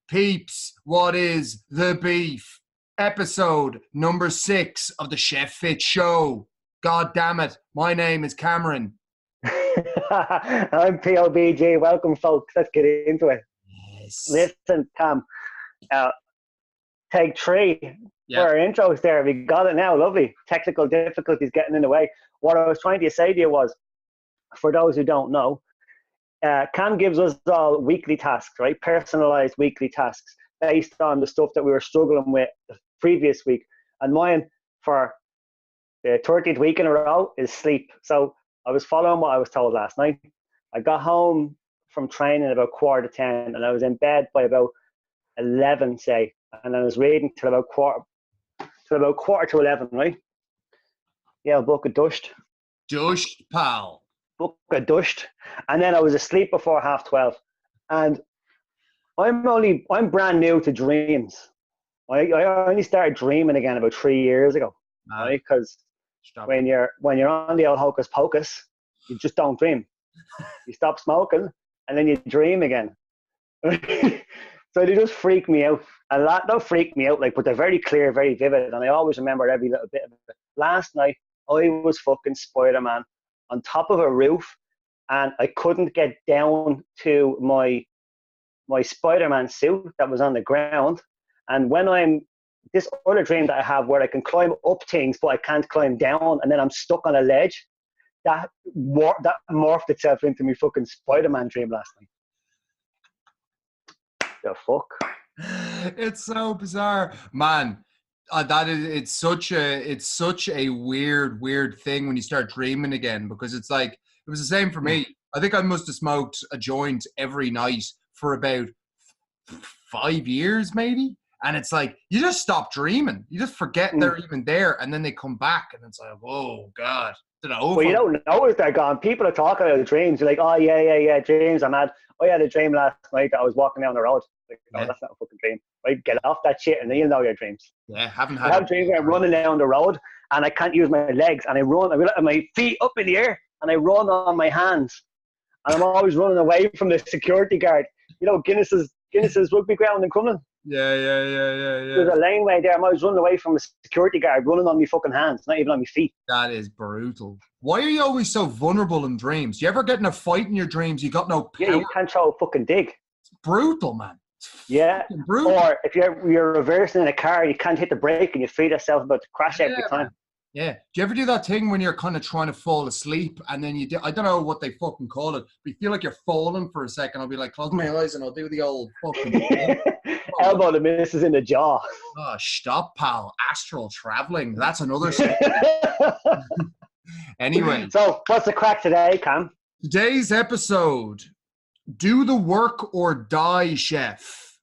Peeps, what is the beef? Episode number 6 of the Chef Fit Show. God damn it, my name is Cameron. I'm POBG. Welcome, folks. Let's get into it. Yes. Listen, Cam, take 3 for our intros there. We got it now. Lovely. Technical difficulties getting in the way. What I was trying to say to you was, for those who don't know, Cam gives us all weekly tasks, right? Personalized weekly tasks based on the stuff that we were struggling with the previous week. And mine for the 30th week in a row is sleep. So I was following what I was told last night. I got home from training about 10:15 and I was in bed by about 11, say, and I was reading till about quarter to 11, right? Yeah, a book of dust. Dushed, pal. Book of dust. And then I was asleep before 12:30. And I'm brand new to dreams. I only started dreaming again about 3 years ago, right? Because when you're on the old hocus pocus, you just don't dream. You stop smoking and then you dream again. So they just freak me out. A lot don't freak me out, like, but they're very clear, very vivid, and I always remember every little bit of it. Last night I was fucking Spider-Man on top of a roof, and I couldn't get down to my Spider-Man suit that was on the ground. And when this other dream that I have where I can climb up things but I can't climb down, and then I'm stuck on a ledge, that morphed itself into me fucking Spider-Man dream last night. The fuck? It's so bizarre, man. It's such a weird thing when you start dreaming again, because it's like, it was the same for me. I think I must have smoked a joint every night for about 5 years maybe, and it's like you just stop dreaming, you just forget they're even there, and then they come back and it's like, oh god. Well, you don't know if they're gone. People are talking about dreams. You're like, oh yeah, dreams. I'm mad. I had a dream last night that I was walking down the road. Like, no, that's not a fucking dream. Right? Get off that shit, and then you'll know your dreams. Yeah, haven't I have dreams where I'm running down the road and I can't use my legs, and I got my feet up in the air and I run on my hands, and I'm always running away from the security guard. You know, Guinness's rugby ground in Crumlin. Yeah. There's a laneway there. I'm always running away from a security guard, running on my fucking hands, not even on my feet. That is brutal. Why are you always so vulnerable in dreams? Do you ever get in a fight in your dreams? You got no power? Yeah, you can't throw a fucking dig. It's brutal, man. Yeah. Brutal. Or if you're reversing in a car, you can't hit the brake and you feel yourself about to crash every time. Yeah. Do you ever do that thing when you're kind of trying to fall asleep and then I don't know what they fucking call it, but you feel like you're falling for a second? I'll be like, close my eyes and I'll do the old fucking elbow the missus in the jaw. Oh, stop, pal. Astral traveling. That's another story. Anyway. So what's the crack today, Cam? Today's episode, do the work or die, chef.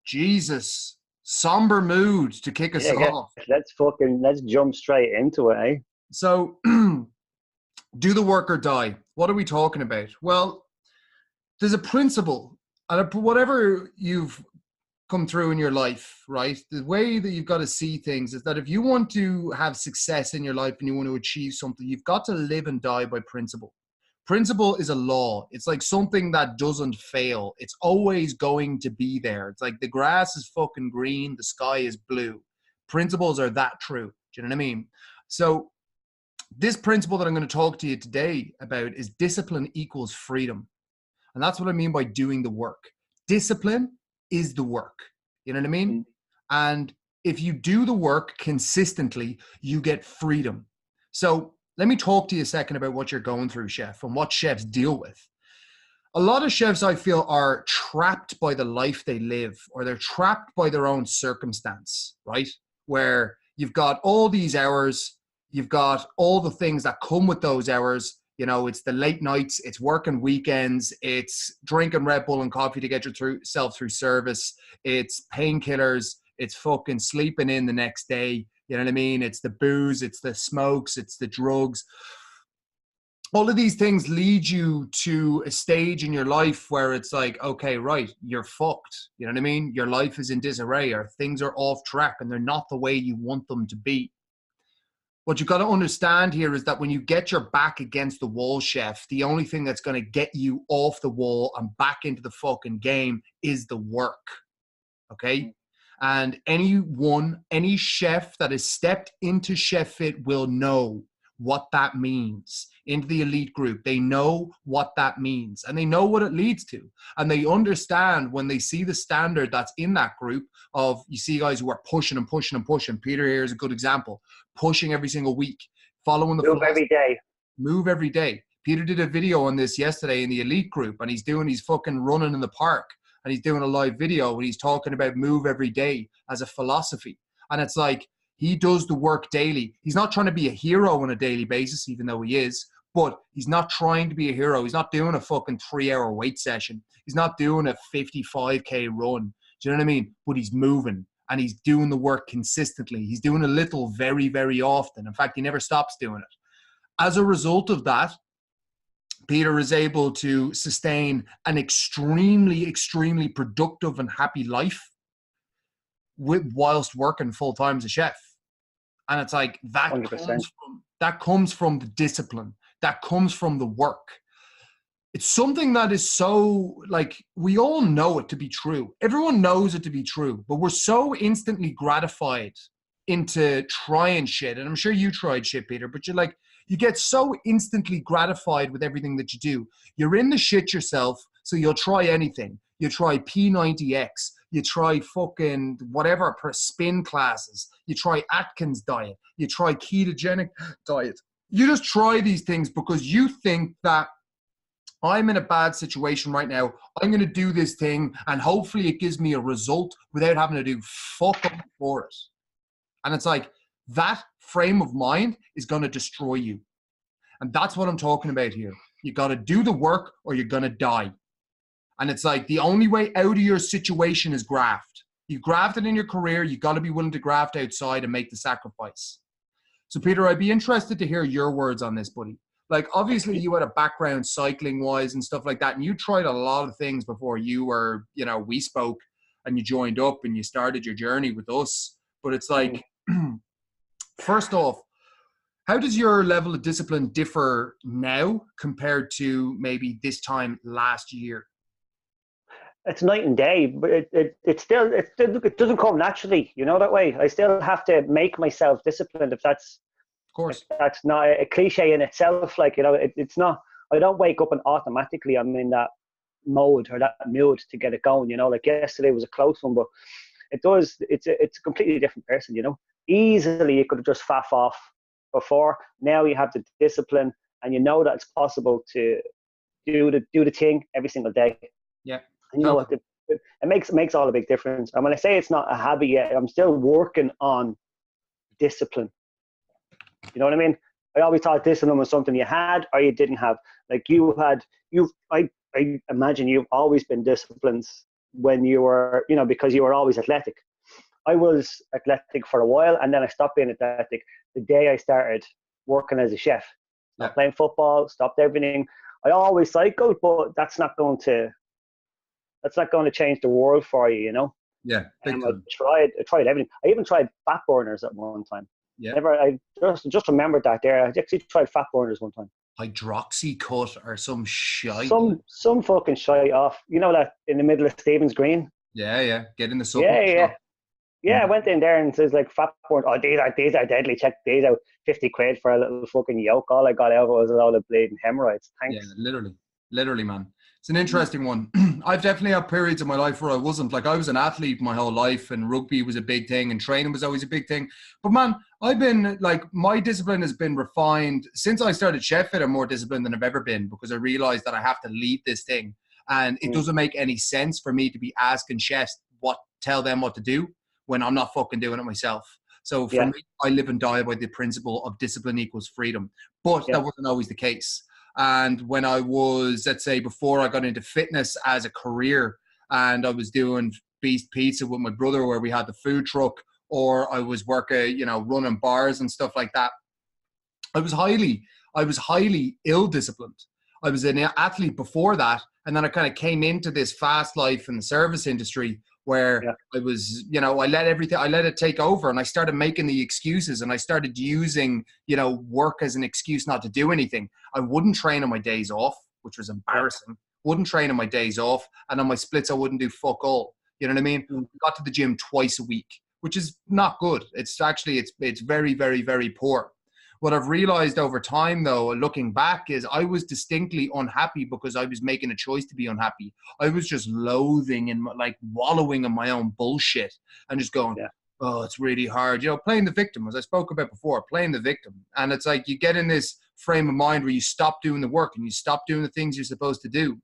Jesus. Somber mood to kick us off. Let's jump straight into it, eh? So, do the work or die. What are we talking about? Well, there's a principle, and whatever you've come through in your life, right? The way that you've got to see things is that if you want to have success in your life and you want to achieve something, you've got to live and die by principle. Principle is a law. It's like something that doesn't fail. It's always going to be there. It's like the grass is fucking green, the sky is blue. Principles are that true. Do you know what I mean? So this principle that I'm going to talk to you today about is discipline equals freedom. And that's what I mean by doing the work. Discipline is the work. You know what I mean? And if you do the work consistently, you get freedom. So let me talk to you a second about what you're going through, chef, and what chefs deal with. A lot of chefs, I feel, are trapped by the life they live, or they're trapped by their own circumstance, right? Where you've got all these hours, you've got all the things that come with those hours. You know, it's the late nights, it's working weekends, it's drinking Red Bull and coffee to get yourself through service, it's painkillers, it's fucking sleeping in the next day. You know what I mean? It's the booze, it's the smokes, it's the drugs. All of these things lead you to a stage in your life where it's like, okay, right, you're fucked. You know what I mean? Your life is in disarray, or things are off track and they're not the way you want them to be. What you've got to understand here is that when you get your back against the wall, chef, the only thing that's going to get you off the wall and back into the fucking game is the work. Okay? And any chef that has stepped into Chef Fit will know what that means. Into the elite group, they know what that means, and they know what it leads to. And they understand when they see the standard that's in that group of, you see guys who are pushing and pushing and pushing. Peter here is a good example, pushing every single week, following the move every day. Move every day. Peter did a video on this yesterday in the elite group, and he's doing his fucking running in the park, and he's doing a live video, and he's talking about move every day as a philosophy. And it's like, he does the work daily. He's not trying to be a hero on a daily basis, even though he is, but he's not trying to be a hero. He's not doing a fucking 3-hour weight session. He's not doing a 55K run. Do you know what I mean? But he's moving, and he's doing the work consistently. He's doing a little very, very often. In fact, he never stops doing it. As a result of that, Peter is able to sustain an extremely, extremely productive and happy life whilst working full-time as a chef. And it's like, that comes from the discipline. That comes from the work. It's something that is so, like, we all know it to be true. Everyone knows it to be true, but we're so instantly gratified into trying shit. And I'm sure you tried shit, Peter, but you're like, you get so instantly gratified with everything that you do. You're in the shit yourself, so you'll try anything. You try P90X. You try fucking whatever, spin classes. You try Atkins diet. You try ketogenic diet. You just try these things because you think that, I'm in a bad situation right now. I'm going to do this thing, and hopefully it gives me a result without having to do fuck all for it. And it's like, that frame of mind is going to destroy you. And that's what I'm talking about here. You got to do the work or you're going to die. And it's like, the only way out of your situation is graft. You grafted in your career. You got to be willing to graft outside and make the sacrifice. So Peter, I'd be interested to hear your words on this, buddy. Like, obviously you had a background cycling wise and stuff like that. And you tried a lot of things before you were, you know, we spoke and you joined up and you started your journey with us. But it's like, first off, how does your level of discipline differ now compared to maybe this time last year? It's night and day, but it doesn't come naturally, you know, that way. I still have to make myself disciplined. If that's, of course, if that's not a cliche in itself, like, you know, it's not. I don't wake up and automatically I'm in that mode or that mood to get it going. You know, like yesterday was a close one, but it's a completely different person. You know, easily you could have just faff off before. Now you have the discipline, and you know that it's possible to do the thing every single day. Yeah. And you know what? It makes all a big difference. And when I say it's not a habit yet, I'm still working on discipline. You know what I mean? I always thought discipline was something you had or you didn't have. Like I imagine you've always been disciplined when you were, you know, because you were always athletic. I was athletic for a while, and then I stopped being athletic the day I started working as a chef. Stopped playing football, stopped everything. I always cycled, but that's not going to change the world for you, you know? Yeah. I tried everything. I even tried fat burners at one time. Yeah. I just remembered that there. I actually tried fat burners one time. Hydroxycut or some shite. Some fucking shite off. You know that in the middle of Stephen's Green? Yeah. Get in the sun. Yeah, I went in there and it says like fat burners. Oh, these are deadly. Check these out. 50 quid for a little fucking yolk. All I got out was a load of bleeding hemorrhoids. Thanks. Yeah, literally, man. It's an interesting one. I've definitely had periods in my life where I wasn't. Like, I was an athlete my whole life, and rugby was a big thing, and training was always a big thing. But man, I've been like, my discipline has been refined since I started Chef Fit. I'm more disciplined than I've ever been, because I realized that I have to lead this thing, and it doesn't make any sense for me to be asking chefs tell them what to do when I'm not fucking doing it myself. So for me, I live and die by the principle of discipline equals freedom. But that wasn't always the case. And when I was, let's say, before I got into fitness as a career, and I was doing Beast Pizza with my brother, where we had the food truck, or I was working, you know, running bars and stuff like that, I was highly ill-disciplined. I was an athlete before that. And then I kind of came into this fast life in the service industry where Yeah. I was, you know, I let it take over, and I started making the excuses, and I started using, you know, work as an excuse not to do anything. I wouldn't train on my days off, which was embarrassing. Wouldn't train on my days off, and on my splits I wouldn't do fuck all. You know what I mean? Mm. Got to the gym twice a week, which is not good. It's actually it's very, very, very poor. What I've realized over time, though, looking back, is I was distinctly unhappy because I was making a choice to be unhappy. I was just loathing and like wallowing in my own bullshit and just going, Yeah. oh, it's really hard. You know, playing the victim, as I spoke about before, playing the victim. And it's like you get in this frame of mind where you stop doing the work and you stop doing the things you're supposed to do.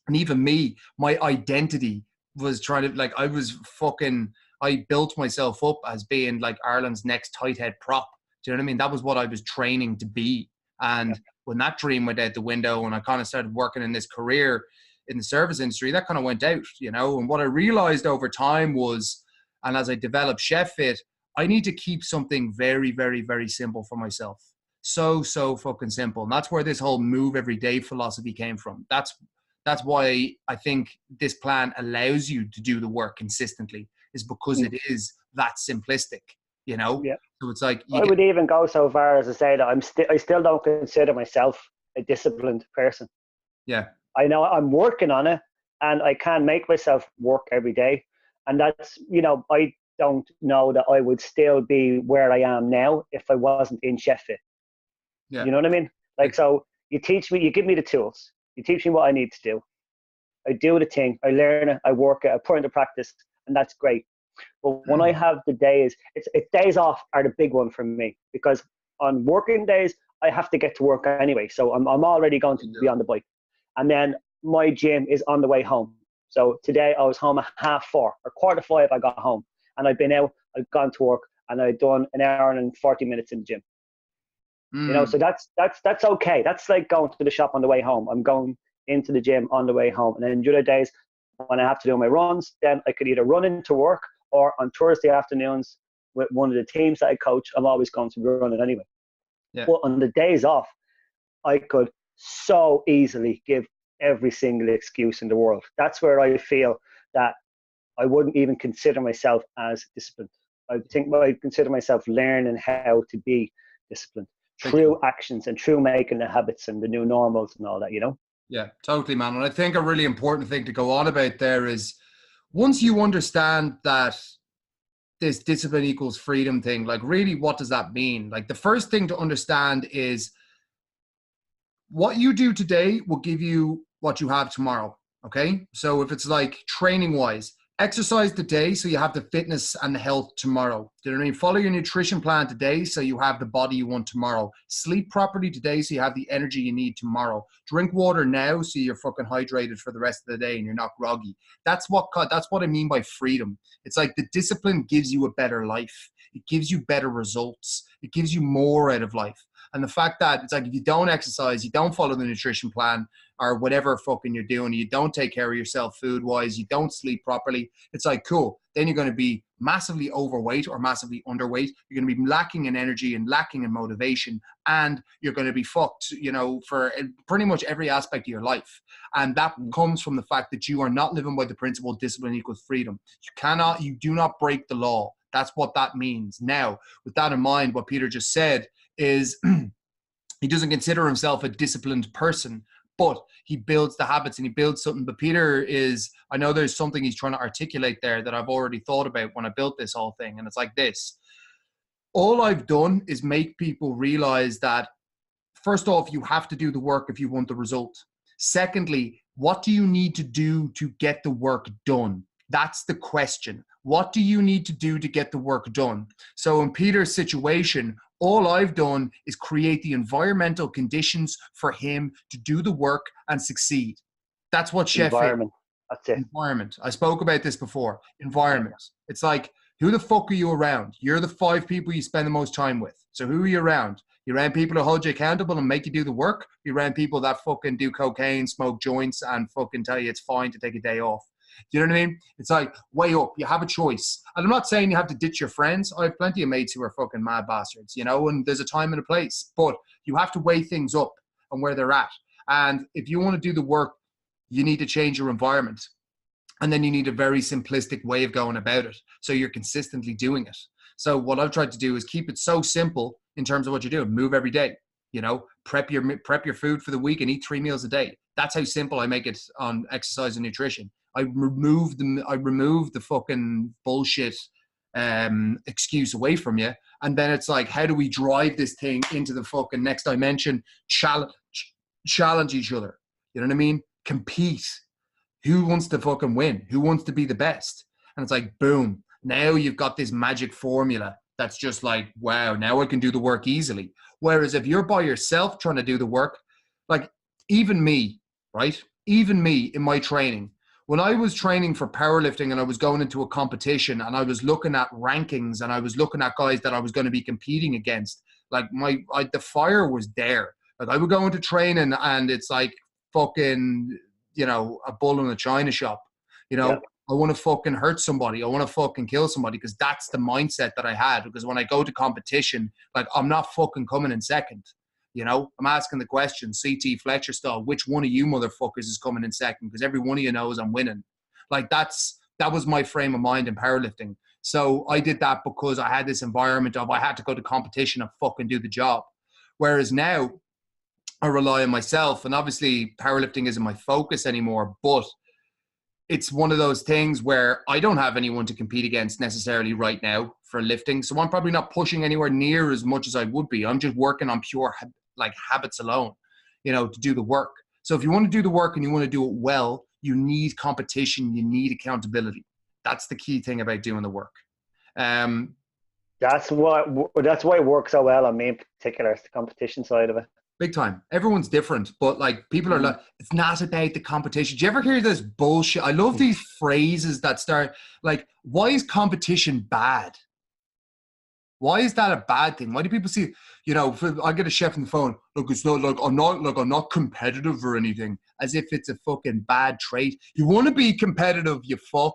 And even me, my identity was trying to, like, I built myself up as being like Ireland's next tight head prop. Do you know what I mean? That was what I was training to be. And when that dream went out the window and I kind of started working in this career in the service industry, that kind of went out, you know. And what I realized over time was, and as I developed Chef Fit, I need to keep something very, very, very simple for myself. So fucking simple. And that's where this whole move every day philosophy came from. That's why I think this plan allows you to do the work consistently, is because it is that simplistic, you know? Yeah. So it's like I would even go so far as to say that I still don't consider myself a disciplined person. yeah, I know I'm working on it, and I can make myself work every day. And that's, you know, I don't know that I would still be where I am now if I wasn't in Sheffield. yeah, You know what I mean? Like, so you teach me, you give me the tools, you teach me what I need to do. I do the thing, I learn it, I work it, I put it into practice, and that's great. But when I have the days, it's days off are the big one for me, because on working days I have to get to work anyway. So I'm already going to be on the bike, and then my gym is on the way home. So today I was home at 4:30 or 4:45. I got home, and I've been out. I've gone to work, and I've done an hour and 40 minutes in the gym. You know, so that's okay. That's like going to the shop on the way home. I'm going into the gym on the way home, and then the other days when I have to do my runs, then I could either run into work, or on Thursday afternoons with one of the teams that I coach, I'm always going to run it anyway. yeah, But on the days off, I could so easily give every single excuse in the world. That's where I feel that I wouldn't even consider myself as disciplined. I think I consider myself learning how to be disciplined through actions and through making the habits and the new normals and all that, you know? Yeah, totally, man. And I think a really important thing to go on about there is, once you understand that this discipline equals freedom thing, like, really, what does that mean? Like, the first thing to understand is what you do today will give you what you have tomorrow. Okay. So if it's like training wise, exercise today so you have the fitness and the health tomorrow. Do you know what I mean? Follow your nutrition plan today so you have the body you want tomorrow. Sleep properly today so you have the energy you need tomorrow. Drink water now so you're fucking hydrated for the rest of the day and you're not groggy. That's what I mean by freedom. It's like the discipline gives you a better life. It gives you better results. It gives you more out of life. And the fact that it's like, if you don't exercise, you don't follow the nutrition plan or whatever fucking you're doing, you don't take care of yourself food wise, you don't sleep properly, it's like, cool. Then you're going to be massively overweight or massively underweight. You're going to be lacking in energy and lacking in motivation, and you're going to be fucked, you know, for pretty much every aspect of your life. And that comes from the fact that you are not living by the principle discipline equals freedom. You do not break the law. That's what that means. Now, with that in mind, what Peter just said is he doesn't consider himself a disciplined person, but he builds the habits and he builds something. But Peter is, I know there's something he's trying to articulate there that I've already thought about when I built this whole thing. And it's like this. All I've done is make people realize that, first off, you have to do the work if you want the result. Secondly, what do you need to do to get the work done? That's the question. What do you need to do to get the work done? So in Peter's situation, all I've done is create the environmental conditions for him to do the work and succeed. That's what Chef Environment. That's it. Environment. I spoke about this before. Environment. It's like, who the fuck are you around? You're the 5 people you spend the most time with. So who are you around? You're around people who hold you accountable and make you do the work. You're around people that fucking do cocaine, smoke joints, and fucking tell you it's fine to take a day off. Do you know what I mean? It's like, weigh up. You have a choice. And I'm not saying you have to ditch your friends. I have plenty of mates who are fucking mad bastards, you know, and there's a time and a place. But you have to weigh things up and where they're at. And if you want to do the work, you need to change your environment. And then you need a very simplistic way of going about it, so you're consistently doing it. So what I've tried to do is keep it so simple in terms of what you're doing. Move every day, prep your food for the week and eat 3 meals a day. That's how simple I make it on exercise and nutrition. I remove the fucking bullshit excuse away from you. And then it's like, how do we drive this thing into the fucking next dimension? Challenge each other. You know what I mean? Compete. Who wants to fucking win? Who wants to be the best? And it's like, boom. Now you've got this magic formula that's just like, wow, now I can do the work easily. Whereas if you're by yourself trying to do the work, like even me, right? Even me in my training, when I was training for powerlifting and I was going into a competition and I was looking at rankings and I was looking at guys that I was going to be competing against, like the fire was there. Like I would go into training and it's like fucking, a bull in a china shop. Yeah. I want to fucking hurt somebody. I want to fucking kill somebody, because that's the mindset that I had. Because when I go to competition, like I'm not fucking coming in second. I'm asking the question, CT Fletcher style, which one of you motherfuckers is coming in second? Because every one of you knows I'm winning. Like that was my frame of mind in powerlifting. So I did that because I had this environment of I had to go to competition and fucking do the job. Whereas now I rely on myself, and obviously powerlifting isn't my focus anymore, but it's one of those things where I don't have anyone to compete against necessarily right now for lifting. So I'm probably not pushing anywhere near as much as I would be. I'm just working on pure habits alone, to do the work. So if you want to do the work and you want to do it well, you need competition, you need accountability. That's the key thing about doing the work. That's why it works so well on me in particular, is the competition side of it. Big time. Everyone's different, but like people are like, it's not about the competition. Do you ever hear this bullshit? I love these phrases that start like, why is competition bad? Why is that a bad thing? Why do people see, I get a chef on the phone, look, it's not like I'm not competitive or anything, as if it's a fucking bad trait. You want to be competitive, you fuck.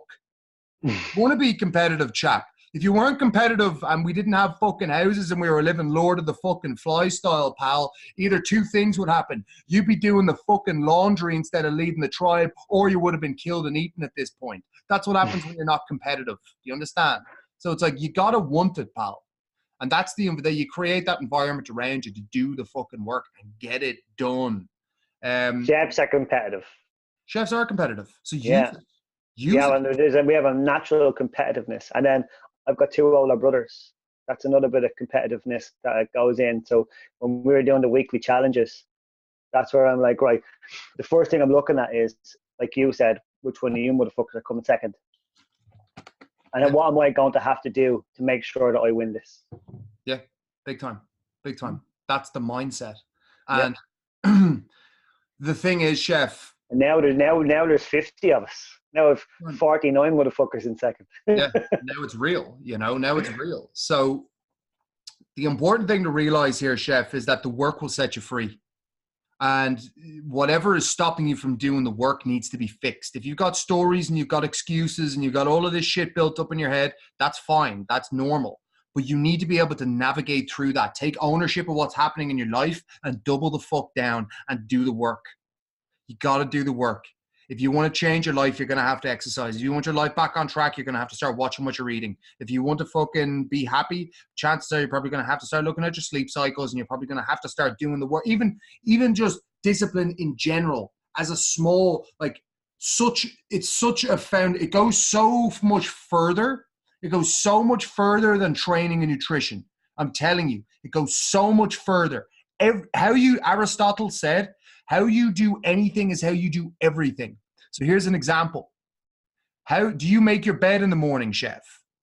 You want to be competitive, chap. If you weren't competitive and we didn't have fucking houses and we were living Lord of the fucking Fly style, pal, either two things would happen. You'd be doing the fucking laundry instead of leading the tribe, or you would have been killed and eaten at this point. That's what happens when you're not competitive. Do you understand? So it's like, you got to want it, pal. And that's that you create that environment around you to do the fucking work and get it done. Chefs are competitive. Chefs are competitive. So use yeah. it. And we have a natural competitiveness. And then I've got 2 older brothers. That's another bit of competitiveness that goes in. So when we were doing the weekly challenges, that's where I'm like, right, the first thing I'm looking at is, like you said, which one of you motherfuckers are coming second? And then what am I going to have to do to make sure that I win this? Yeah, big time. Big time. That's the mindset. And the thing is, chef. And now there's 50 of us. Now I've 49 motherfuckers in second. Yeah, now it's real, now it's real. So the important thing to realize here, chef, is that the work will set you free. And whatever is stopping you from doing the work needs to be fixed. If you've got stories and you've got excuses and you've got all of this shit built up in your head, that's fine. That's normal. But you need to be able to navigate through that. Take ownership of what's happening in your life and double the fuck down and do the work. You got to do the work. If you want to change your life, you're going to have to exercise. If you want your life back on track, you're going to have to start watching what you're eating. If you want to fucking be happy, chances are you're probably going to have to start looking at your sleep cycles, and you're probably going to have to start doing the work. Even just discipline in general, as a small, it goes so much further. It goes so much further than training and nutrition. I'm telling you, it goes so much further. Aristotle said, how you do anything is how you do everything. So here's an example. How do you make your bed in the morning, chef?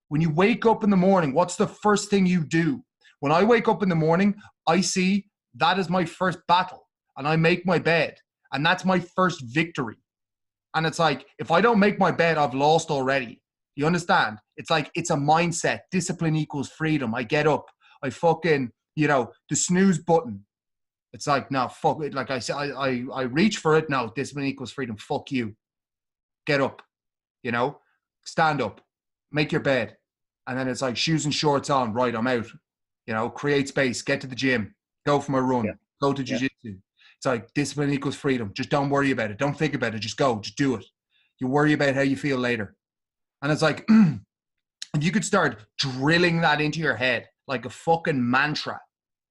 When you wake up in the morning, what's the first thing you do? When I wake up in the morning, I see that is my first battle, and I make my bed, and that's my first victory. And it's like, if I don't make my bed, I've lost already. You understand? It's like, it's a mindset. Discipline equals freedom. I get up. I fucking, the snooze button. It's like, no, fuck it. Like I said, I reach for it. No, discipline equals freedom. Fuck you. Get up, stand up, make your bed. And then it's like shoes and shorts on. Right, I'm out. Create space, get to the gym, go for my run, go to jiu-jitsu. It's It's like discipline equals freedom. Just don't worry about it. Don't think about it. Just go. Just do it. You worry about how you feel later. And it's like, if you could start drilling that into your head like a fucking mantra,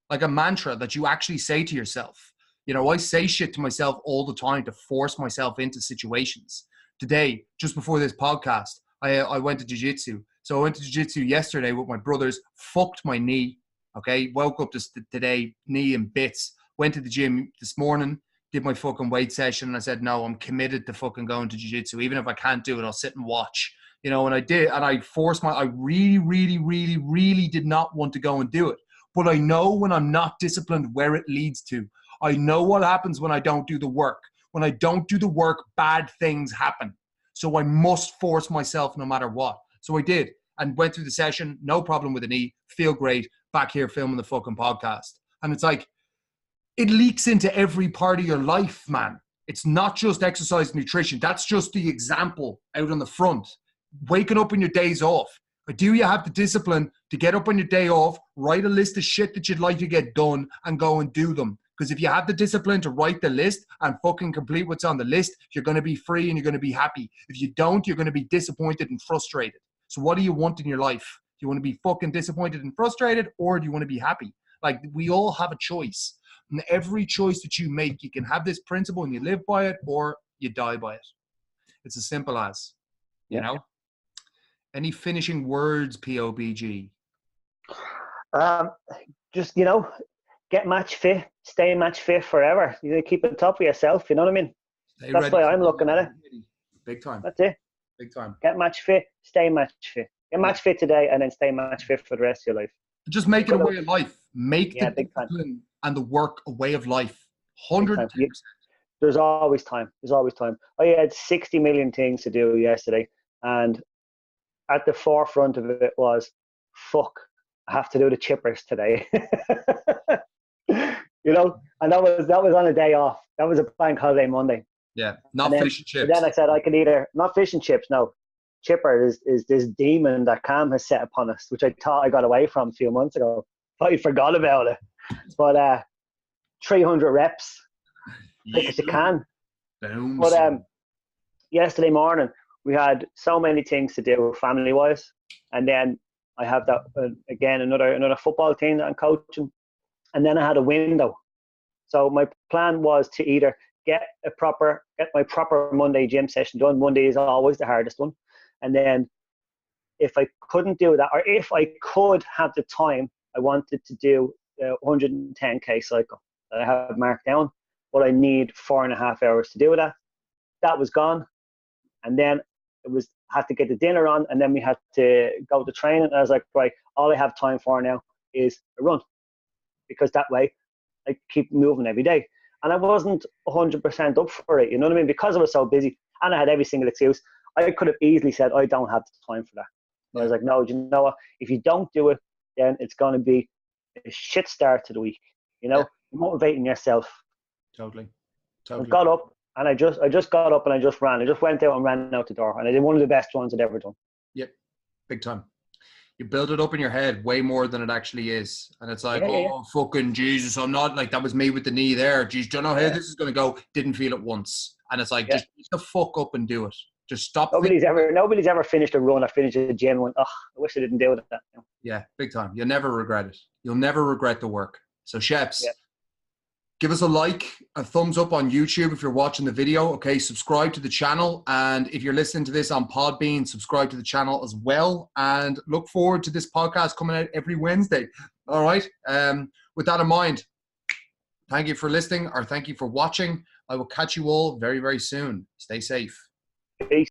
like a mantra that you actually say to yourself. You know, I say shit to myself all the time to force myself into situations. Today, just before this podcast, I went to jiu-jitsu. So I went to jiu-jitsu yesterday with my brothers, fucked my knee, okay? Woke up today, knee in bits. Went to the gym this morning, did my fucking weight session, and I said, no, I'm committed to fucking going to jiu-jitsu. Even if I can't do it, I'll sit and watch. You know, and I did, and I really did not want to go and do it. But I know when I'm not disciplined where it leads to. I know what happens when I don't do the work. When I don't do the work, bad things happen. So I must force myself no matter what. So I did and went through the session, no problem with the knee, feel great, back here filming the fucking podcast. And it's like, it leaks into every part of your life, man. It's not just exercise and nutrition. That's just the example out on the front. Waking up on your days off. Or do you have the discipline to get up on your day off, write a list of shit that you'd like to get done and go and do them? Because if you have the discipline to write the list and fucking complete what's on the list, you're going to be free and you're going to be happy. If you don't, you're going to be disappointed and frustrated. So what do you want in your life? Do you want to be fucking disappointed and frustrated, or do you want to be happy? Like, we all have a choice. And every choice that you make, you can have this principle and you live by it, or you die by it. It's as simple as, you know? Any finishing words, POBG? Just, you know, get match fit, stay match fit forever. You know, keep on top of yourself, you know what I mean? That's why I'm looking at it. Big time. That's it. Big time. Get match fit, stay match fit. Get match fit today and then stay match fit for the rest of your life. Just make it a way of life. Make the discipline and the work a way of life. 110%. There's always time. There's always time. I had 60 million things to do yesterday, and at the forefront of it was, fuck, I have to do the chippers today. You know, and that was on a day off. That was a bank holiday Monday. Yeah, not fish and chips. Then I said I could either, not fish and chips, no. Chipper is this demon that Cam has set upon us, which I thought I got away from a few months ago. Thought you forgot about it. But 300 reps, quick as you can. Boom. But yesterday morning, we had so many things to do family-wise. And then I have that, again, another football team that I'm coaching. And then I had a window. So my plan was to either get my proper Monday gym session done. Monday is always the hardest one. And then if I couldn't do that, or if I could have the time, I wanted to do the 110K cycle that I have marked down. But I need 4.5 hours to do that. That was gone. And then had to get the dinner on, and then we had to go to training. And I was like, right, all I have time for now is a run, because that way I keep moving every day. And I wasn't 100% up for it, you know what I mean? Because I was so busy and I had every single excuse. I could have easily said, I don't have the time for that. But I was like, no, do you know what? If you don't do it, then it's going to be a shit start to the week, you know? Motivating yourself. Totally. I got up, and I just got up and I just ran. I just went out and ran out the door, and I did one of the best ones I'd ever done. Yep, big time. You build it up in your head way more than it actually is. And it's like, fucking Jesus, I'm not, like, that was me with the knee there. Jeez, don't know how this is going to go. Didn't feel it once. And it's like, just get the fuck up and do it. Just stop. Nobody's ever finished a run or finished a gym and went, oh, I wish I didn't do that. Yeah, big time. You'll never regret it. You'll never regret the work. So, Sheps, give us a like, a thumbs up on YouTube if you're watching the video. Okay, subscribe to the channel. And if you're listening to this on Podbean, subscribe to the channel as well. And look forward to this podcast coming out every Wednesday. All right. With that in mind, thank you for listening, or thank you for watching. I will catch you all very, very soon. Stay safe. Peace.